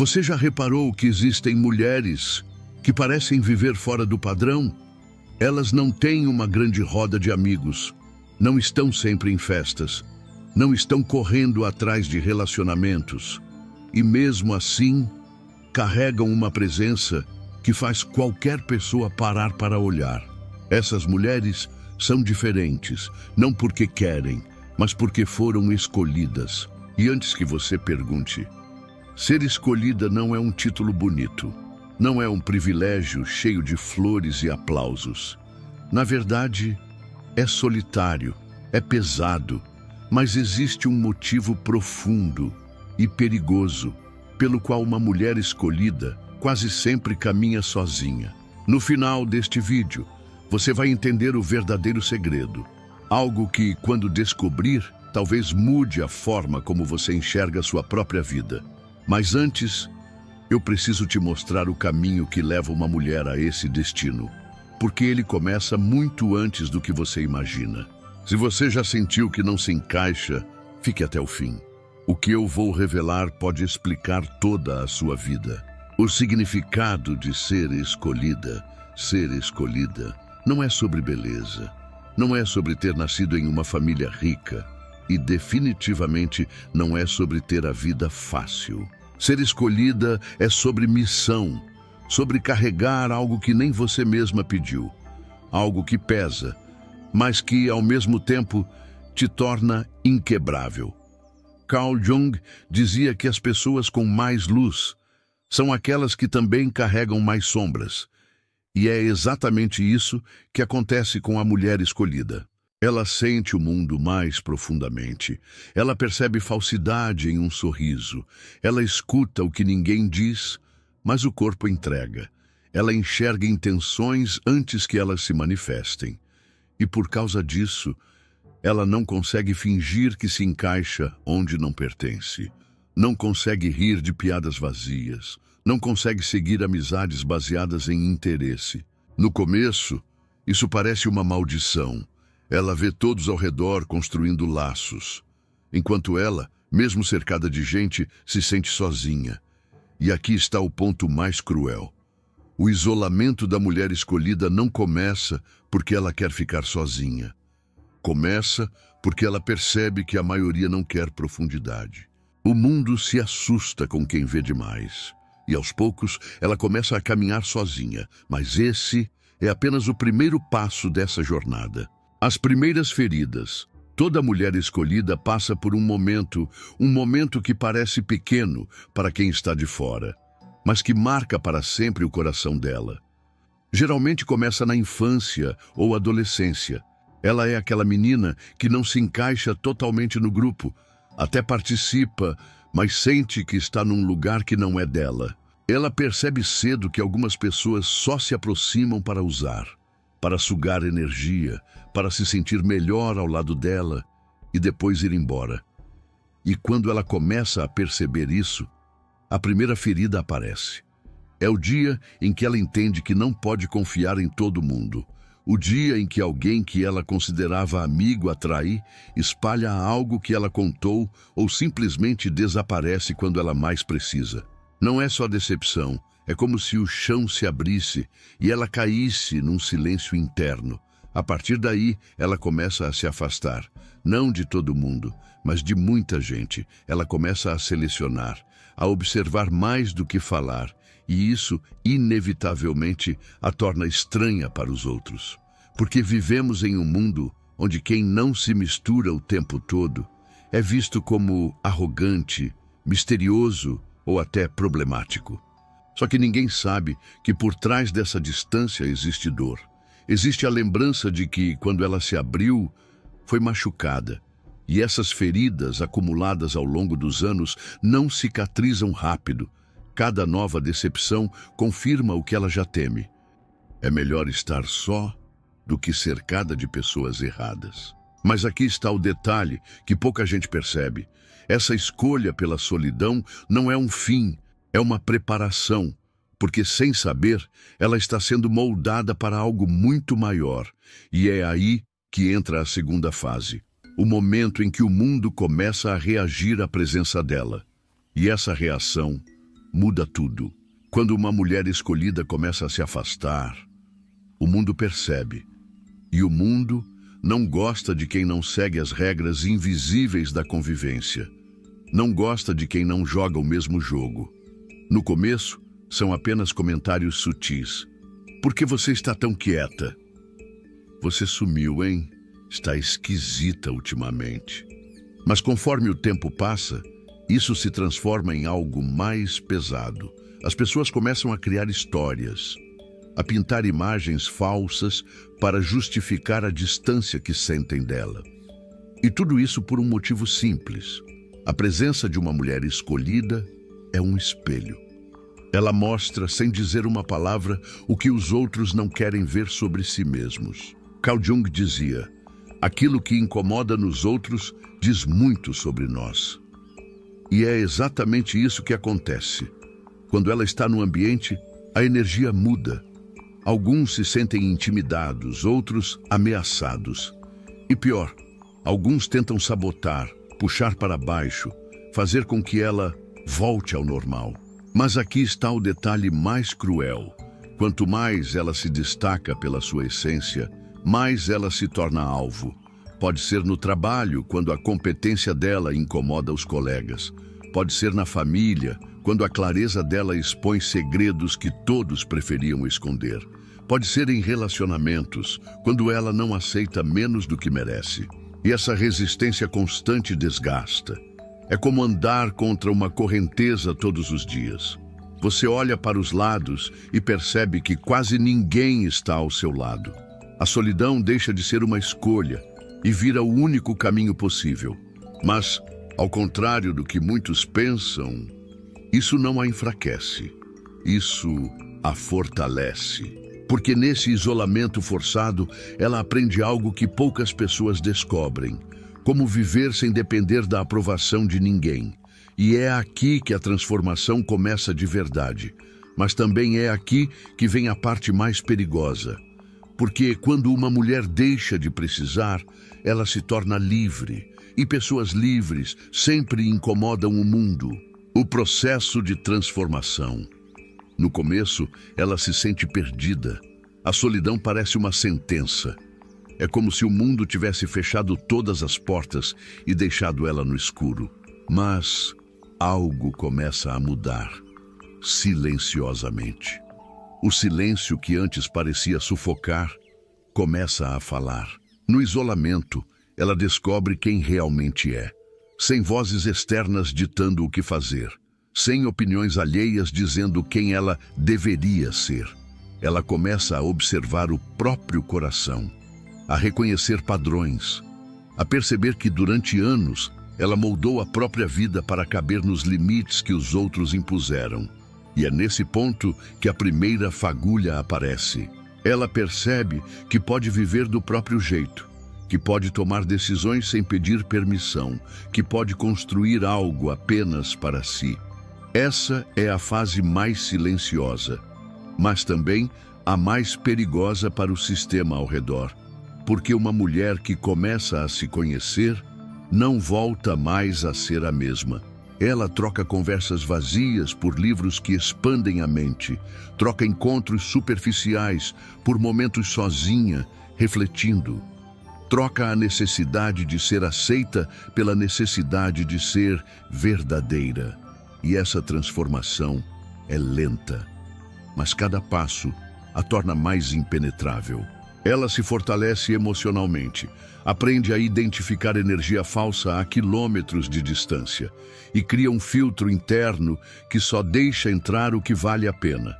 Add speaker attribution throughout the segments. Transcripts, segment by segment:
Speaker 1: Você já reparou que existem mulheres que parecem viver fora do padrão? Elas não têm uma grande roda de amigos, não estão sempre em festas, não estão correndo atrás de relacionamentos e mesmo assim carregam uma presença que faz qualquer pessoa parar para olhar. Essas mulheres são diferentes, não porque querem, mas porque foram escolhidas. E antes que você pergunte, ser escolhida não é um título bonito, não é um privilégio cheio de flores e aplausos. Na verdade, é solitário, é pesado, mas existe um motivo profundo e perigoso pelo qual uma mulher escolhida quase sempre caminha sozinha. No final deste vídeo, você vai entender o verdadeiro segredo, algo que, quando descobrir, talvez mude a forma como você enxerga sua própria vida. Mas antes, eu preciso te mostrar o caminho que leva uma mulher a esse destino, porque ele começa muito antes do que você imagina. Se você já sentiu que não se encaixa, fique até o fim. O que eu vou revelar pode explicar toda a sua vida. O significado de ser escolhida, não é sobre beleza, não é sobre ter nascido em uma família rica e definitivamente não é sobre ter a vida fácil. Ser escolhida é sobre missão, sobre carregar algo que nem você mesma pediu, algo que pesa, mas que ao mesmo tempo te torna inquebrável. Carl Jung dizia que as pessoas com mais luz são aquelas que também carregam mais sombras. E é exatamente isso que acontece com a mulher escolhida. Ela sente o mundo mais profundamente. Ela percebe falsidade em um sorriso. Ela escuta o que ninguém diz, mas o corpo entrega. Ela enxerga intenções antes que elas se manifestem. E por causa disso, ela não consegue fingir que se encaixa onde não pertence. Não consegue rir de piadas vazias. Não consegue seguir amizades baseadas em interesse. No começo, isso parece uma maldição. Ela vê todos ao redor construindo laços, enquanto ela, mesmo cercada de gente, se sente sozinha. E aqui está o ponto mais cruel. O isolamento da mulher escolhida não começa porque ela quer ficar sozinha. Começa porque ela percebe que a maioria não quer profundidade. O mundo se assusta com quem vê demais. E aos poucos ela começa a caminhar sozinha, mas esse é apenas o primeiro passo dessa jornada. As primeiras feridas. Toda mulher escolhida passa por um momento que parece pequeno para quem está de fora, mas que marca para sempre o coração dela. Geralmente começa na infância ou adolescência. Ela é aquela menina que não se encaixa totalmente no grupo, até participa, mas sente que está num lugar que não é dela. Ela percebe cedo que algumas pessoas só se aproximam para usar, para sugar energia, para se sentir melhor ao lado dela e depois ir embora. E quando ela começa a perceber isso, a primeira ferida aparece. É o dia em que ela entende que não pode confiar em todo mundo. O dia em que alguém que ela considerava amigo a trai, espalha algo que ela contou ou simplesmente desaparece quando ela mais precisa. Não é só decepção, é como se o chão se abrisse e ela caísse num silêncio interno. A partir daí, ela começa a se afastar, não de todo mundo, mas de muita gente. Ela começa a selecionar, a observar mais do que falar, e isso, inevitavelmente, a torna estranha para os outros. Porque vivemos em um mundo onde quem não se mistura o tempo todo é visto como arrogante, misterioso ou até problemático. Só que ninguém sabe que por trás dessa distância existe dor. Existe a lembrança de que, quando ela se abriu, foi machucada. E essas feridas, acumuladas ao longo dos anos, não cicatrizam rápido. Cada nova decepção confirma o que ela já teme. É melhor estar só do que cercada de pessoas erradas. Mas aqui está o detalhe que pouca gente percebe. Essa escolha pela solidão não é um fim, é uma preparação, porque sem saber, ela está sendo moldada para algo muito maior. E é aí que entra a segunda fase, o momento em que o mundo começa a reagir à presença dela. E essa reação muda tudo. Quando uma mulher escolhida começa a se afastar, o mundo percebe. E o mundo não gosta de quem não segue as regras invisíveis da convivência. Não gosta de quem não joga o mesmo jogo. No começo, são apenas comentários sutis. Por que você está tão quieta? Você sumiu, hein? Está esquisita ultimamente. Mas conforme o tempo passa, isso se transforma em algo mais pesado. As pessoas começam a criar histórias, a pintar imagens falsas para justificar a distância que sentem dela. E tudo isso por um motivo simples. A presença de uma mulher escolhida é um espelho. Ela mostra, sem dizer uma palavra, o que os outros não querem ver sobre si mesmos. Carl Jung dizia: aquilo que incomoda nos outros diz muito sobre nós. E é exatamente isso que acontece. Quando ela está no ambiente, a energia muda. Alguns se sentem intimidados, outros ameaçados. E pior, alguns tentam sabotar, puxar para baixo, fazer com que ela volte ao normal. Mas aqui está o detalhe mais cruel. Quanto mais ela se destaca pela sua essência, mais ela se torna alvo. Pode ser no trabalho, quando a competência dela incomoda os colegas. Pode ser na família, quando a clareza dela expõe segredos que todos preferiam esconder. Pode ser em relacionamentos, quando ela não aceita menos do que merece. E essa resistência constante desgasta. É como andar contra uma correnteza todos os dias. Você olha para os lados e percebe que quase ninguém está ao seu lado. A solidão deixa de ser uma escolha e vira o único caminho possível. Mas, ao contrário do que muitos pensam, isso não a enfraquece, isso a fortalece. Porque nesse isolamento forçado, ela aprende algo que poucas pessoas descobrem: como viver sem depender da aprovação de ninguém. E é aqui que a transformação começa de verdade. Mas também é aqui que vem a parte mais perigosa. Porque quando uma mulher deixa de precisar, ela se torna livre. E pessoas livres sempre incomodam o mundo. O processo de transformação. No começo, ela se sente perdida. A solidão parece uma sentença. É como se o mundo tivesse fechado todas as portas e deixado ela no escuro. Mas algo começa a mudar, silenciosamente. O silêncio que antes parecia sufocar, começa a falar. No isolamento, ela descobre quem realmente é. Sem vozes externas ditando o que fazer. Sem opiniões alheias dizendo quem ela deveria ser. Ela começa a observar o próprio coração, a reconhecer padrões, a perceber que durante anos ela moldou a própria vida para caber nos limites que os outros impuseram. E é nesse ponto que a primeira fagulha aparece. Ela percebe que pode viver do próprio jeito, que pode tomar decisões sem pedir permissão, que pode construir algo apenas para si. Essa é a fase mais silenciosa, mas também a mais perigosa para o sistema ao redor, porque uma mulher que começa a se conhecer não volta mais a ser a mesma. Ela troca conversas vazias por livros que expandem a mente, troca encontros superficiais por momentos sozinha, refletindo. Troca a necessidade de ser aceita pela necessidade de ser verdadeira. E essa transformação é lenta, mas cada passo a torna mais impenetrável. Ela se fortalece emocionalmente, aprende a identificar energia falsa a quilômetros de distância e cria um filtro interno que só deixa entrar o que vale a pena.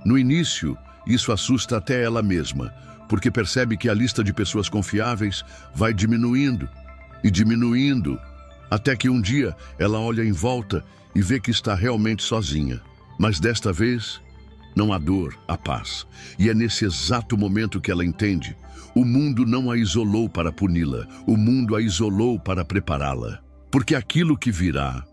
Speaker 1: No início, isso assusta até ela mesma, porque percebe que a lista de pessoas confiáveis vai diminuindo e diminuindo, até que um dia ela olha em volta e vê que está realmente sozinha. Mas desta vez, não há dor, há paz. E é nesse exato momento que ela entende: o mundo não a isolou para puni-la, o mundo a isolou para prepará-la. Porque aquilo que virá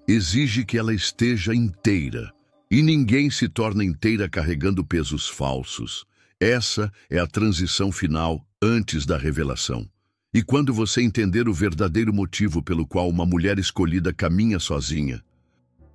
Speaker 1: exige que ela esteja inteira. E ninguém se torna inteira carregando pesos falsos. Essa é a transição final antes da revelação. E quando você entender o verdadeiro motivo pelo qual uma mulher escolhida caminha sozinha,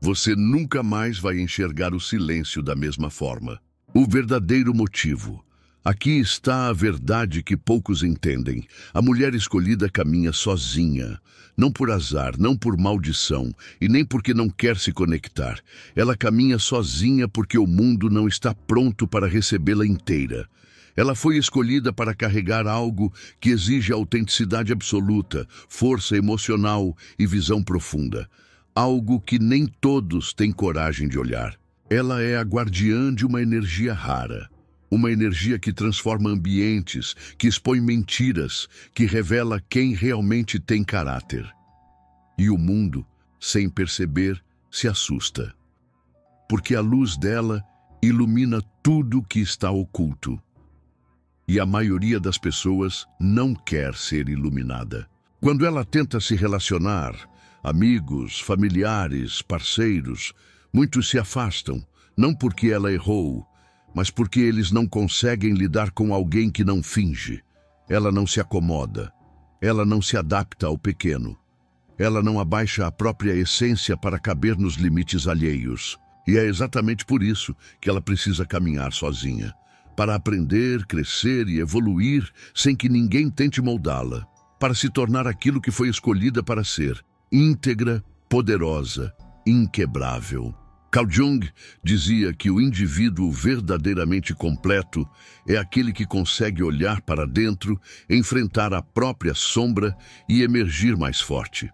Speaker 1: Você nunca mais vai enxergar o silêncio da mesma forma. O verdadeiro motivo. Aqui está a verdade que poucos entendem. A mulher escolhida caminha sozinha. Não por azar, não por maldição, e nem porque não quer se conectar. Ela caminha sozinha porque o mundo não está pronto para recebê-la inteira. Ela foi escolhida para carregar algo que exige autenticidade absoluta, força emocional e visão profunda. Algo que nem todos têm coragem de olhar. Ela é a guardiã de uma energia rara. Uma energia que transforma ambientes, que expõe mentiras, que revela quem realmente tem caráter. E o mundo, sem perceber, se assusta. Porque a luz dela ilumina tudo que está oculto. E a maioria das pessoas não quer ser iluminada. Quando ela tenta se relacionar, amigos, familiares, parceiros, muitos se afastam, não porque ela errou, mas porque eles não conseguem lidar com alguém que não finge. Ela não se acomoda. Ela não se adapta ao pequeno. Ela não abaixa a própria essência para caber nos limites alheios. E é exatamente por isso que ela precisa caminhar sozinha, para aprender, crescer e evoluir sem que ninguém tente moldá-la, para se tornar aquilo que foi escolhida para ser, íntegra, poderosa, inquebrável. Carl Jung dizia que o indivíduo verdadeiramente completo é aquele que consegue olhar para dentro, enfrentar a própria sombra e emergir mais forte.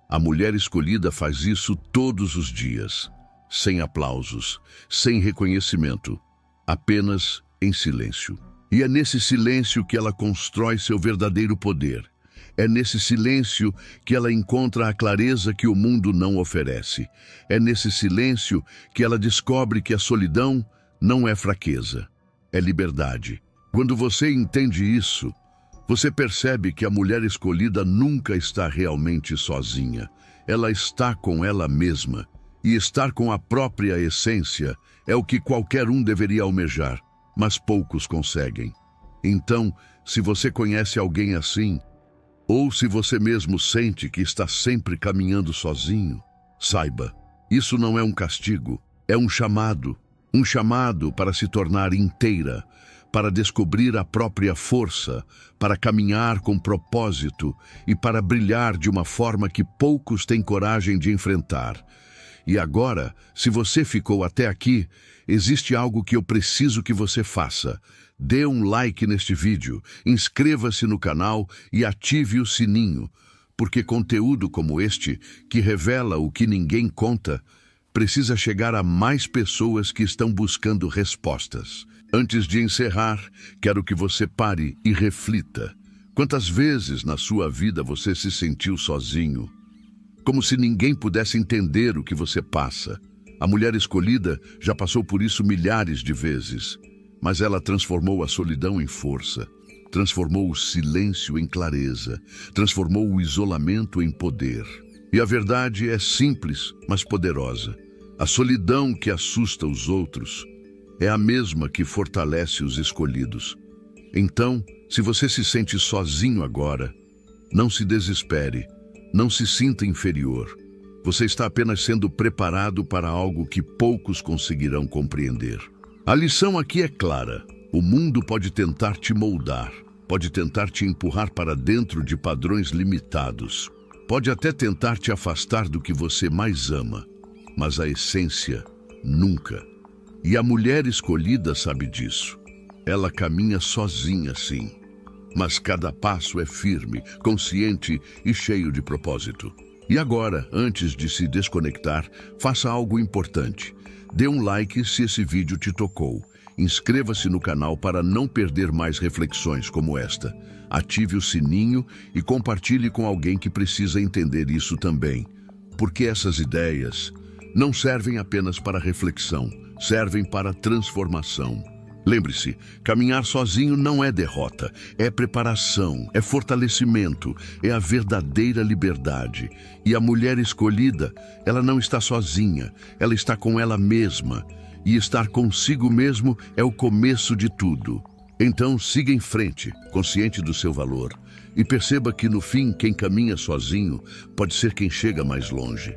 Speaker 1: A mulher escolhida faz isso todos os dias, sem aplausos, sem reconhecimento, apenas em silêncio. E é nesse silêncio que ela constrói seu verdadeiro poder. É nesse silêncio que ela encontra a clareza que o mundo não oferece. É nesse silêncio que ela descobre que a solidão não é fraqueza, é liberdade. Quando você entende isso, você percebe que a mulher escolhida nunca está realmente sozinha. Ela está com ela mesma. E estar com a própria essência é o que qualquer um deveria almejar, mas poucos conseguem. Então, se você conhece alguém assim, ou se você mesmo sente que está sempre caminhando sozinho, saiba, isso não é um castigo, é um chamado para se tornar inteira, para descobrir a própria força, para caminhar com propósito e para brilhar de uma forma que poucos têm coragem de enfrentar. E agora, se você ficou até aqui, existe algo que eu preciso que você faça. Dê um like neste vídeo, inscreva-se no canal e ative o sininho, porque conteúdo como este, que revela o que ninguém conta, precisa chegar a mais pessoas que estão buscando respostas. Antes de encerrar, quero que você pare e reflita. Quantas vezes na sua vida você se sentiu sozinho? Como se ninguém pudesse entender o que você passa. A mulher escolhida já passou por isso milhares de vezes. Mas ela transformou a solidão em força, transformou o silêncio em clareza, transformou o isolamento em poder. E a verdade é simples, mas poderosa. A solidão que assusta os outros é a mesma que fortalece os escolhidos. Então, se você se sente sozinho agora, não se desespere, não se sinta inferior. Você está apenas sendo preparado para algo que poucos conseguirão compreender. A lição aqui é clara. O mundo pode tentar te moldar, pode tentar te empurrar para dentro de padrões limitados, pode até tentar te afastar do que você mais ama, mas a essência, nunca. E a mulher escolhida sabe disso. Ela caminha sozinha, sim, mas cada passo é firme, consciente e cheio de propósito. E agora, antes de se desconectar, faça algo importante. Dê um like se esse vídeo te tocou. Inscreva-se no canal para não perder mais reflexões como esta. Ative o sininho e compartilhe com alguém que precisa entender isso também. Porque essas ideias não servem apenas para reflexão, servem para transformação. Lembre-se, caminhar sozinho não é derrota, é preparação, é fortalecimento, é a verdadeira liberdade. E a mulher escolhida, ela não está sozinha, ela está com ela mesma. E estar consigo mesmo é o começo de tudo. Então siga em frente, consciente do seu valor. E perceba que no fim, quem caminha sozinho pode ser quem chega mais longe.